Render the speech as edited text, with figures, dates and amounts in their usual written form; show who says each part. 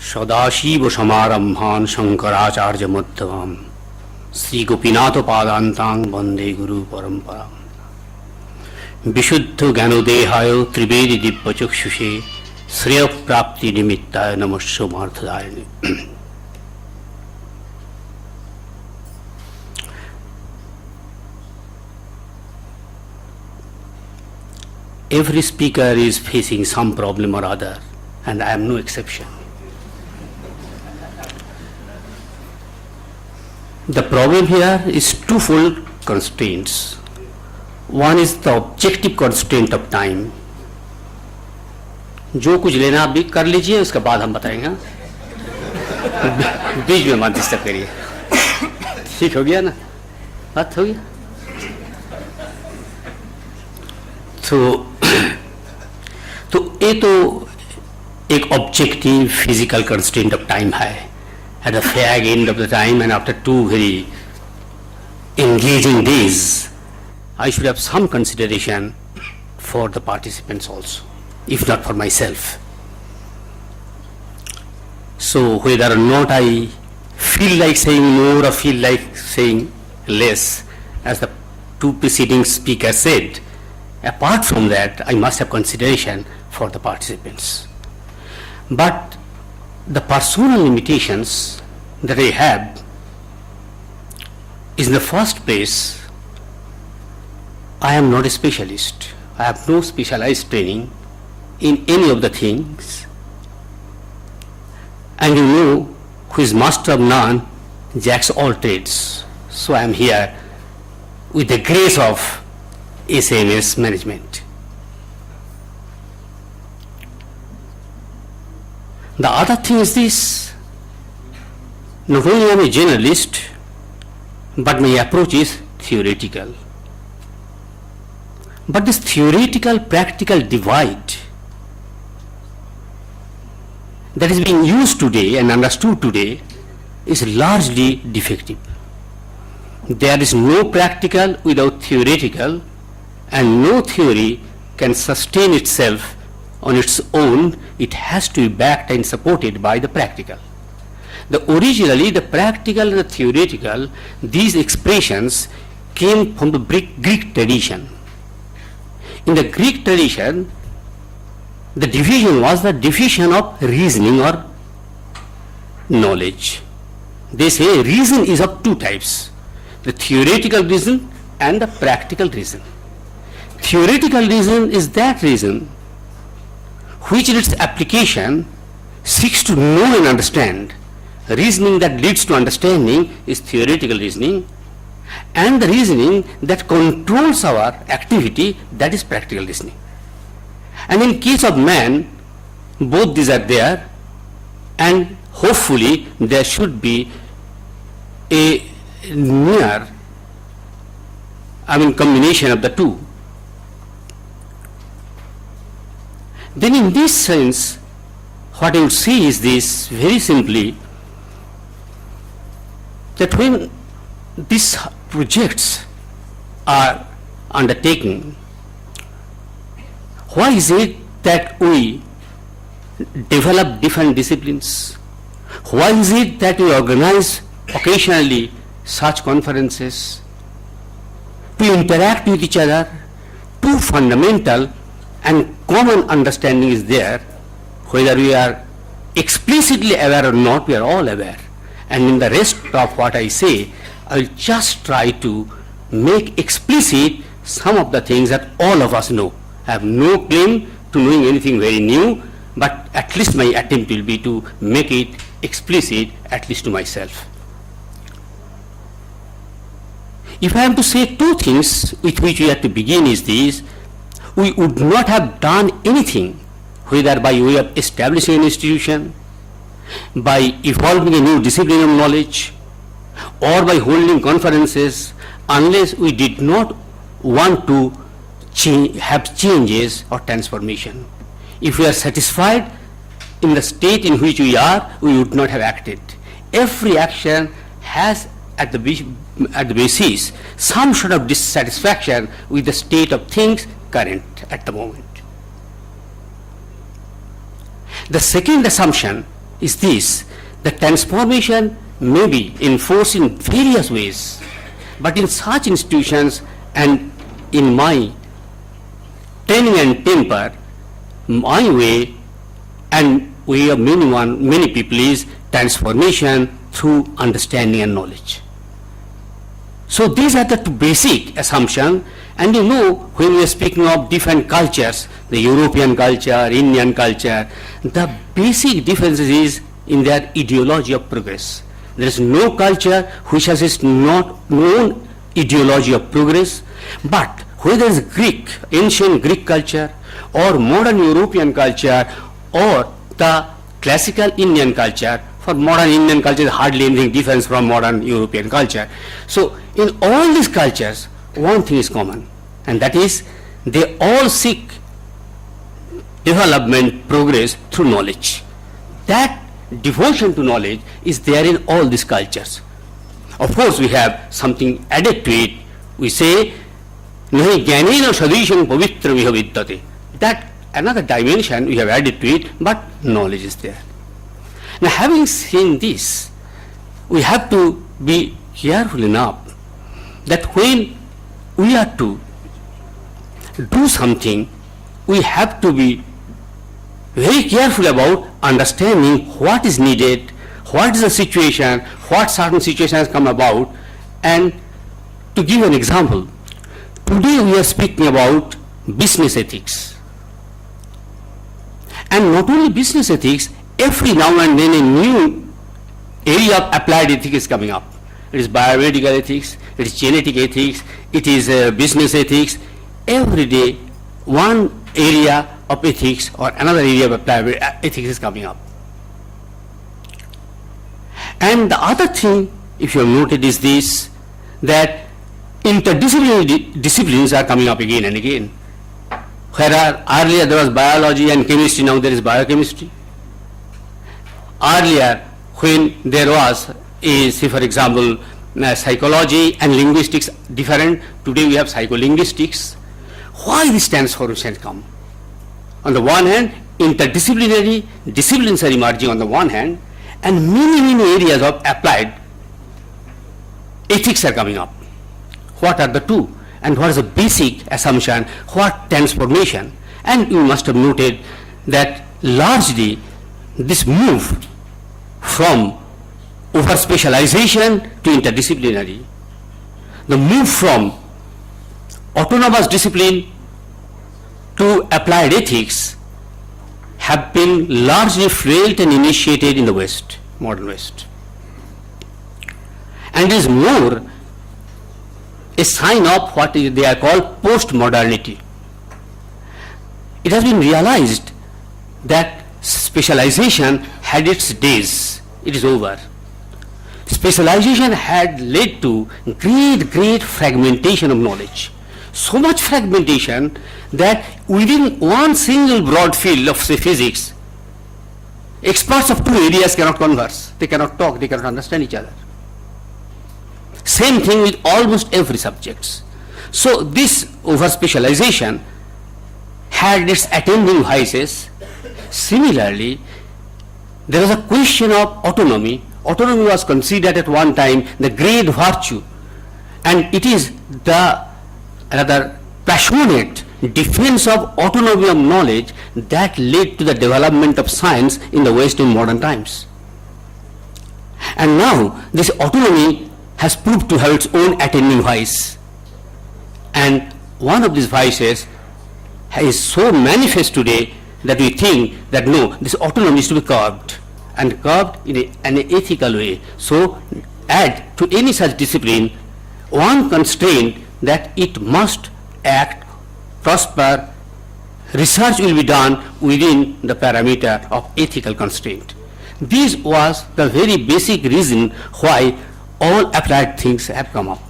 Speaker 1: सदाशिव समारंभान शंकराचार्य मध्यमाम श्री गोपीनाथ पादांतां वंदे गुरु परंपरा विशुद्ध ज्ञानोदेहाय त्रिवेदी दिव्य चक्षुषे श्रेय प्राप्ति निमित्ताय नमस्सो मार्थदायिने। Every speaker is facing some problem or other, and I am no exception. The problem here is twofold constraints. One is the objective constraint of time. जो कुछ लेना आप भी कर लीजिए, उसके बाद हम बताएंगे। बीच में मत डिस्टर्ब करिए। ठीक हो गया ना? बात हो गया? तो ये तो एक objective physical constraint of time है. At the fag end of the time and after 2 very engaging days, I should have some consideration for the participants also, if not for myself. So whether or not I feel like saying more or feel like saying less, as the 2 preceding speakers said, apart from that, I must have consideration for the participants. But the personal limitations that I have is, in the first place, I am not a specialist. I have no specialized training in any of the things. And you know, who is master of none jacks all trades. So I am here with the grace of SMS management. The other thing is this: not only am I a generalist, but my approach is theoretical. But this theoretical practical divide that is being used today and understood today is largely defective. There is no practical without theoretical, and no theory can sustain itself on its own. It has to be backed and supported by the practical. Originally, the practical and the theoretical, these expressions came from the Greek tradition. In the Greek tradition, the division was the division of reasoning or knowledge. They say reason is of 2 types: the theoretical reason and the practical reason. Theoretical reason is that reason which in its application seeks to know and understand. Reasoning that leads to understanding is theoretical reasoning, and the reasoning that controls our activity, that is practical reasoning. And in case of man, both these are there, and hopefully there should be a near, combination of the 2. Then in this sense, what I would say is this, very simply, that when these projects are undertaken, why is it that we develop different disciplines? Why is it that we organize occasionally such conferences to interact with each other? 2 fundamental and common understanding is there. Whether we are explicitly aware or not, we are all aware. And in the rest of what I say, I will just try to make explicit some of the things that all of us know. I have no claim to knowing anything very new, but at least my attempt will be to make it explicit, at least to myself. If I am to say 2 things with which we have to begin is this: we would not have done anything, whether by way of establishing an institution, by evolving a new discipline of knowledge, or by holding conferences, unless we did not want to have changes or transformation. If we are satisfied in the state in which we are, we would not have acted. Every action has at the basis some sort of dissatisfaction with the state of things current at the moment. The second assumption is this: the transformation may be enforced in various ways, but in such institutions and in my training and temper, my way and way of many people is transformation through understanding and knowledge. So these are the two basic assumptions, and you know, when we are speaking of different cultures, the European culture, Indian culture, the basic difference is in their ideology of progress. There is no culture which has its not known ideology of progress, but whether it's Greek, ancient Greek culture, or modern European culture, or the classical Indian culture. For modern Indian culture, there is hardly anything different from modern European culture. So in all these cultures, one thing is common, and that is they all seek development, progress through knowledge. That devotion to knowledge is there in all these cultures. Of course, we have something added to it. We say, nahi jnanena sadisham pavitra vihavidyate. That another dimension we have added to it, but knowledge is there. Now, having seen this, we have to be careful enough that when we are to do something, we have to be very careful about understanding what is needed, what is the situation, what certain situations come about. And to give an example, today we are speaking about business ethics. And not only business ethics, every now and then a new area of applied ethics is coming up. It is biomedical ethics, it is genetic ethics, it is business ethics. Every day one area of ethics or another area of applied ethics is coming up. And the other thing, if you have noted, is this, that interdisciplinary disciplines are coming up again and again. Where earlier there was biology and chemistry, now there is biochemistry. Earlier, when there was, say for example, psychology and linguistics different, today we have psycholinguistics. Why this transformation come? On the one hand, interdisciplinary disciplines are emerging on the one hand, and many areas of applied ethics are coming up. What are the two? And what is the basic assumption? What transformation? And you must have noted that largely this move from over specialization to interdisciplinary, the move from autonomous discipline to applied ethics have been largely felt and initiated in the West, modern West. And is more a sign of what they are called post-modernity. It has been realized that specialization had its days. It is over. Specialization had led to great fragmentation of knowledge. So much fragmentation that within one single broad field of, say, physics, experts of two areas cannot converse. They cannot talk, they cannot understand each other. Same thing with almost every subject. So this over-specialization had its attending vices. Similarly, there was a question of autonomy. Autonomy was considered at one time the great virtue, and it is the rather passionate defense of autonomy of knowledge that led to the development of science in the West in modern times. And now this autonomy has proved to have its own attending vice, and one of these vices is so manifest today that we think that no, this autonomy is to be curbed, and curbed in an ethical way. So add to any such discipline one constraint that it must act, prosper, research will be done within the parameter of ethical constraint. This was the very basic reason why all applied things have come up.